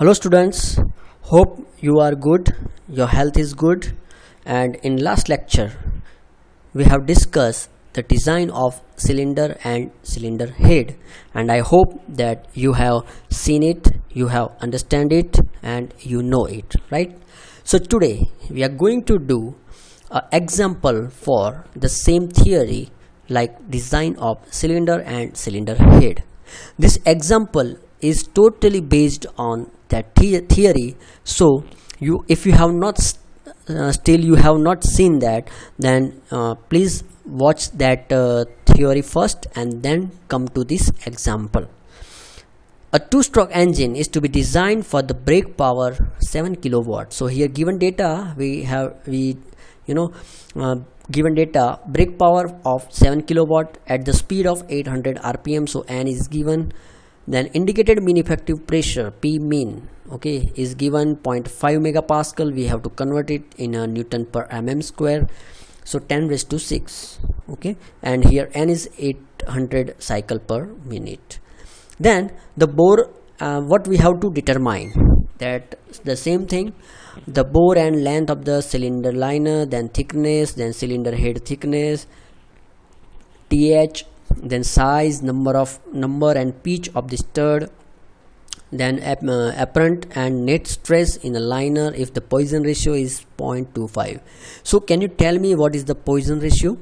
Hello students, hope you are good, your health is good, and in last lecture we have discussed the design of cylinder and cylinder head, and I hope that you have seen it, you have understand it, and you know it, right? So today we are going to do an example for the same theory like design of cylinder and cylinder head. This example is totally based on that theory, so if you have not still you have not seen that, then please watch that theory first and then come to this example. A two-stroke engine is to be designed for the brake power 7 kilowatt. So here given data given data brake power of 7 kilowatt at the speed of 800 rpm. So N is given, then indicated mean effective pressure P mean is given 0.5 megapascal. We have to convert it in a Newton per mm square, so 10 raised to 6, and here N is 800 cycle per minute. Then the bore, what we have to determine, that the same thing, the bore and length of the cylinder liner, then thickness, then cylinder head thickness, TH, then size, number and pitch of the stud, then apparent and net stress in a liner if the Poisson ratio is 0.25. So can you tell me what is the Poisson ratio?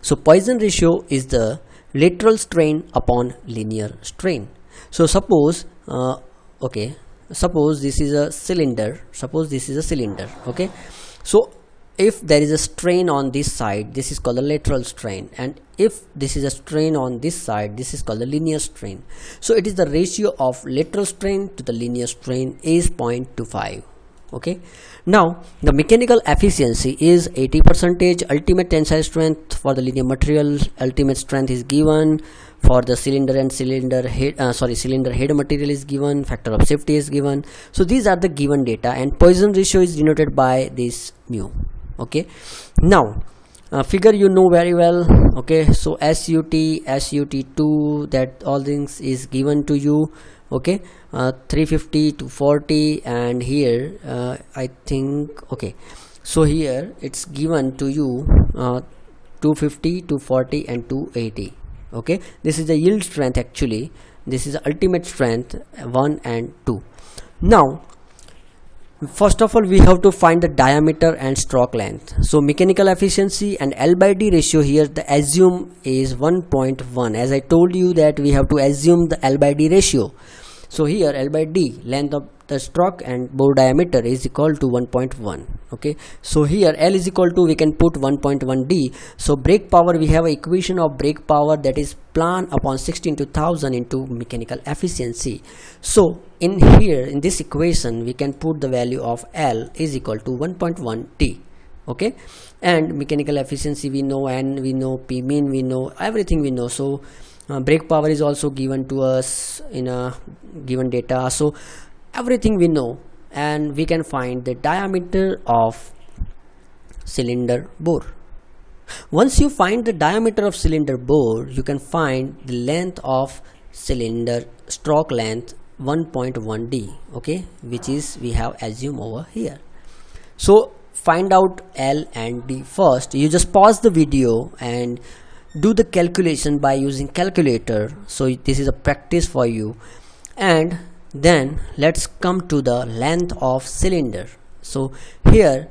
So Poisson ratio is the lateral strain upon linear strain. So suppose this is a cylinder, so if there is a strain on this side, this is called the lateral strain, and if this is a strain on this side, this is called the linear strain. So it is the ratio of lateral strain to the linear strain is 0.25. Now the mechanical efficiency is 80%. Ultimate tensile strength for the linear material, ultimate strength is given. For the cylinder and cylinder head material is given, factor of safety is given. So these are the given data, and Poisson ratio is denoted by this mu. Now figure you know very well. So SUT2, that all things is given to you. 350 to 40, and here I think so here it's given to you 250 to 40 and 280. This is the yield strength, actually this is the ultimate strength 1 and 2. Now first of all we have to find the diameter and stroke length. So mechanical efficiency and L by D ratio, here the assume is 1.1. as I told you that we have to assume the L by D ratio. So here L by D, length of the stroke and bore diameter, is equal to 1.1. So here L is equal to, we can put 1.1 D. So brake power, we have an equation of brake power, that is plan upon 16 to 1000 into mechanical efficiency. So in here in this equation we can put the value of L is equal to 1.1 T. And mechanical efficiency we know, N we know, P mean we know, everything we know. So brake power is also given to us in a given data, so everything we know, and we can find the diameter of cylinder bore. Once you find the diameter of cylinder bore, you can find the length of cylinder stroke length 1.1 D, which is we have assumed over here. So find out L and D first. You just pause the video and do the calculation by using calculator. So this is a practice for you, and then let's come to the length of cylinder. So here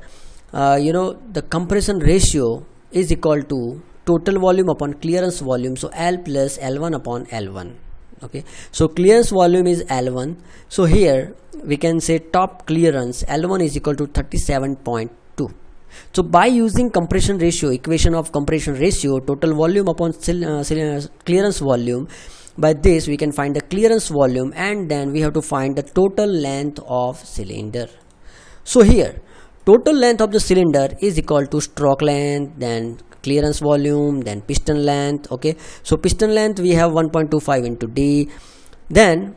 the compression ratio is equal to total volume upon clearance volume, so L plus L1 upon L1. So clearance volume is L1, so here we can say top clearance L1 is equal to 37.2. So by using compression ratio, equation of compression ratio, total volume upon clearance volume, by this we can find the clearance volume, and then we have to find the total length of cylinder. So here total length of the cylinder is equal to stroke length, then clearance volume, then piston length. So piston length we have 1.25 into D. Then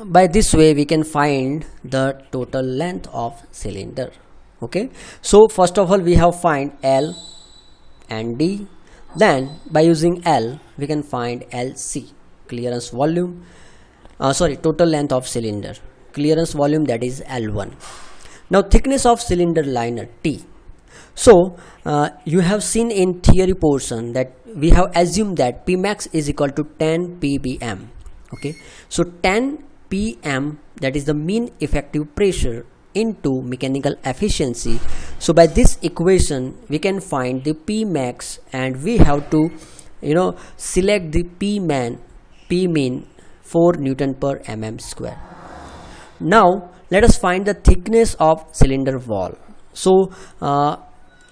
by this way we can find the total length of cylinder. So first of all we have find L and D, then by using L we can find LC, clearance volume, total length of cylinder, clearance volume, that is L1. Now thickness of cylinder liner, T. So you have seen in theory portion that we have assumed that Pmax is equal to 10 ppm. Okay, so 10 pm, that is the mean effective pressure into mechanical efficiency. So by this equation we can find the Pmax, and we have to select the Pmean 4 Newton per mm square. Now let us find the thickness of cylinder wall. So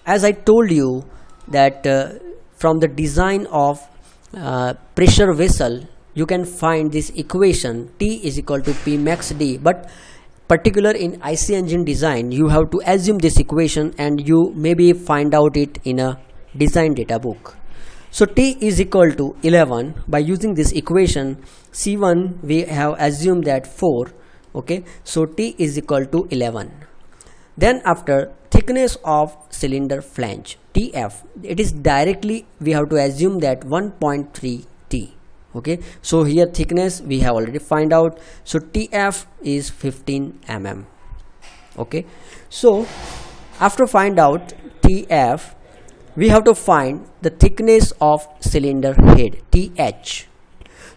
as I told you that from the design of pressure vessel, you can find this equation T is equal to Pmax D, but particular in IC engine design you have to assume this equation, and you maybe find out it in a design data book. So T is equal to 11. By using this equation, C1 we have assumed that 4. Okay, so T is equal to 11. Then after thickness of cylinder flange, TF, it is directly we have to assume that 1.3 T. Okay, so here thickness we have already find out, so TF is 15 mm. Okay, so after find out TF, we have to find the thickness of cylinder head, TH.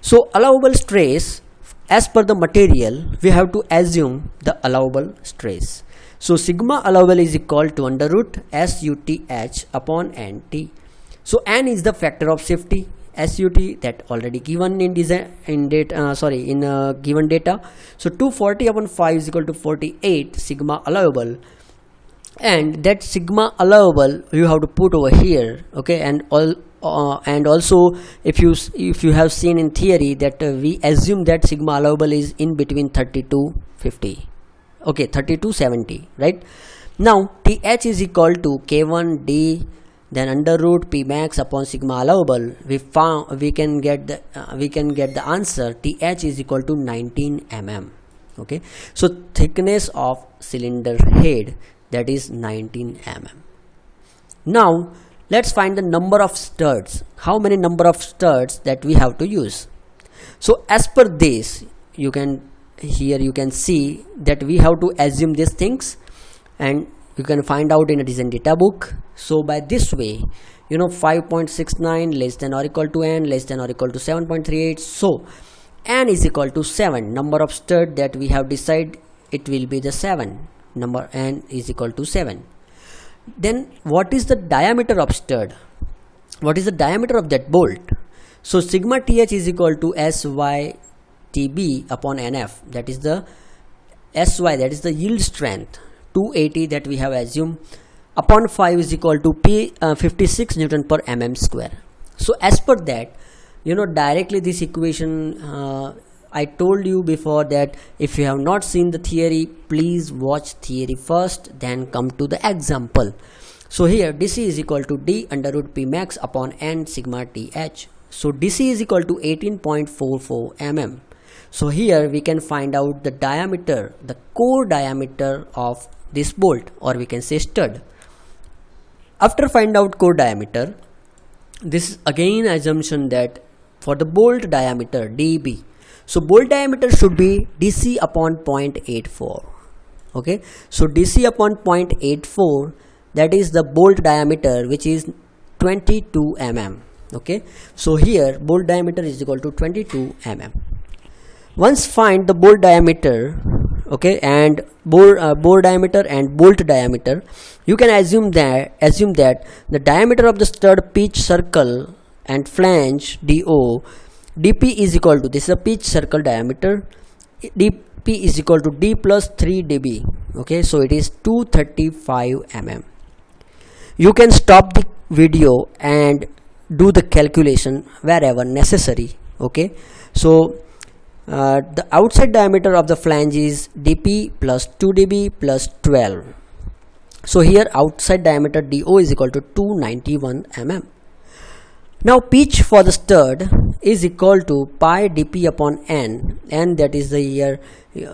So allowable stress, as per the material we have to assume the allowable stress. So sigma allowable is equal to under root SUTH upon NT. So N is the factor of safety, SUT that already given in design in data, given data. So 240 upon 5 is equal to 48 sigma allowable, and that sigma allowable you have to put over here. Okay, and also if you have seen in theory that we assume that sigma allowable is in between 30 to 50. Okay, 30 to 70, right? Now TH is equal to K1D, then under root Pmax upon sigma allowable. We can get the answer TH is equal to 19 mm. Okay, so thickness of cylinder head, that is 19 mm. Now let's find the number of studs. How many number of studs that we have to use? So as per this, you can see that we have to assume these things, and you can find out in a design data book. So by this way, 5.69 less than or equal to n less than or equal to 7.38. So n is equal to 7. Number of stud that we have decided, it will be the 7. Number n is equal to 7. Then what is the diameter of stud? What is the diameter of that bolt? So sigma th is equal to SYTB upon NF, that is the SY, that is the yield strength, 280 that we have assumed, upon 5 is equal to 56 Newton per mm square. So as per that, directly this equation, I told you before that if you have not seen the theory, please watch theory first, then come to the example. So here DC is equal to D under root Pmax upon N sigma TH. So DC is equal to 18.44 mm. So here we can find out the diameter, the core diameter of this bolt, or we can say stud. After find out core diameter, this is again assumption that for the bolt diameter DB, so bolt diameter should be DC upon 0.84. Okay, so DC upon 0.84, that is the bolt diameter, which is 22 mm. Okay, so here bolt diameter is equal to 22 mm. Once find the bolt diameter, okay, and bore diameter and bolt diameter, you can assume that the diameter of the stud pitch circle and flange DO, dp is equal to, this is a pitch circle diameter, dp is equal to d plus 3 db. Okay, so it is 235 mm. You can stop the video and do the calculation wherever necessary. Okay, so the outside diameter of the flange is dp plus 2 db plus 12. So here outside diameter DO is equal to 291 mm. Now pitch for the stud is equal to pi dp upon n, and that is the here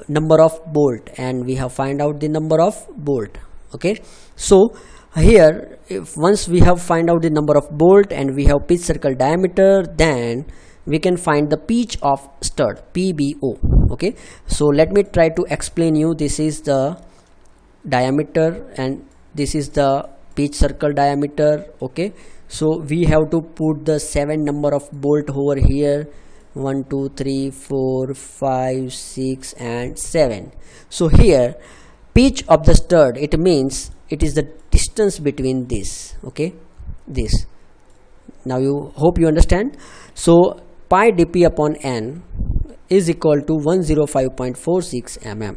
number of bolt, and we have find out the number of bolt. Okay, so here if once we have find out the number of bolt and we have pitch circle diameter, then we can find the pitch of stud, PBO. Okay, so let me try to explain you. This is the diameter and this is the pitch circle diameter. Okay, so we have to put the 7 number of bolt over here, 1 2 3 4 5 6 and 7. So here pitch of the stud, it means it is the distance between this, okay, this. Now you hope you understand. So pi dp upon n is equal to 105.46 mm.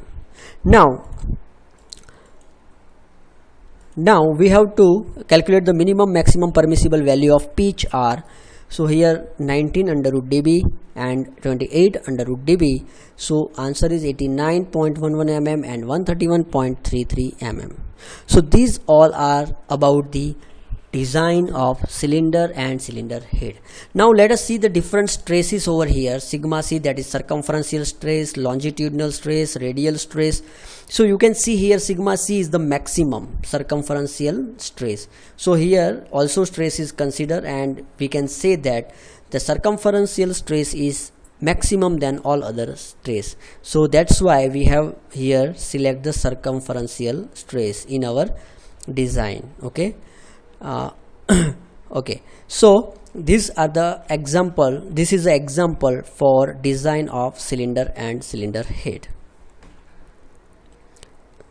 Now we have to calculate the minimum maximum permissible value of pitch R. So here 19 under root dB and 28 under root dB. So answer is 89.11 mm and 131.33 mm. So these all are about the design of cylinder and cylinder head. Now let us see the different stresses over here. Sigma c, that is circumferential stress, longitudinal stress, radial stress. So you can see here sigma c is the maximum circumferential stress. So here also stress is considered, and we can say that the circumferential stress is maximum than all other stress. So that's why we have here select the circumferential stress in our design. Okay. Okay, so these are the example. This is the example for design of cylinder and cylinder head.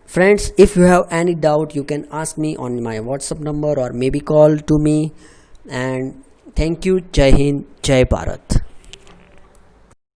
Friends, if you have any doubt, you can ask me on my WhatsApp number or maybe call to me. And thank you. Jai Hind, Jai Bharat.